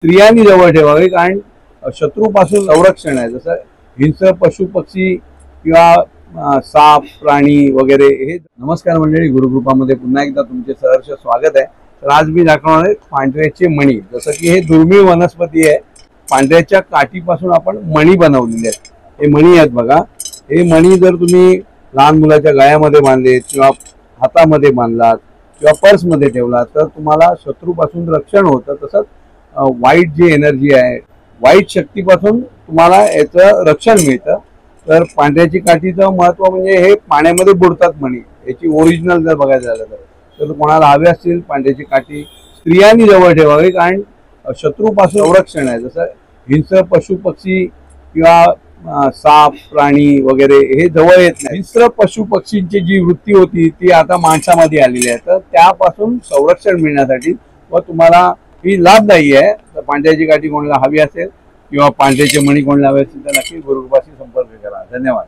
स्त्रियांनी जवळ ठेवावे, कारण शत्रूपासून संरक्षण आहे। जसं हिंस्र पशु पक्षी किंवा साप प्राणी वगैरे हे। नमस्कार मंडळी, गुरुकृपामध्ये पुन्हा एकदा तुमचे सहर्ष स्वागत आहे। तर आज मी दाखवणार आहे पांढऱ्याचे मणी। जसं की हे दुर्मिळ वनस्पती आहे। पांढऱ्याच्या काठीपासून आपण मणी बनवलेले आहेत। हे मणी आहेत बघा। हे मणी जर तुम्ही लहान मुलाच्या गळ्यामध्ये बांधले किंवा हातामध्ये बांधलात किंवा पर्समध्ये ठेवलात तर तुम्हाला शत्रूपासून रक्षण होतं। तसंच वाईट जी एनर्जी आहे, वाईट शक्तीपासून तुम्हाला याचं रक्षण मिळतं। तर पांढऱ्याची काठीचं महत्त्व म्हणजे हे पाण्यामध्ये बुडतात मणी। याची ओरिजिनल जर बघायचं झालं तर कोणाला हवे असतील पांढऱ्याची काठी स्त्रियांनी जवळ ठेवावी, कारण शत्रूपासून संरक्षण आहे। जसं हिंस्र पशु पक्षी किंवा साप प्राणी वगैरे हे जवळ येत नाही। हिंस्र पशु पक्षींची जी वृत्ती होती ती आता माणसामध्ये आलेली आहे। तर त्यापासून संरक्षण मिळण्यासाठी व तुम्हाला ही लाभदायी आहे। तर पांढऱ्याची काठी कोणाला हवी असेल किंवा पांढऱ्याचे मणी कोणाला हवे असतील तर नक्की गुरुकृपाशी संपर्क करा। धन्यवाद।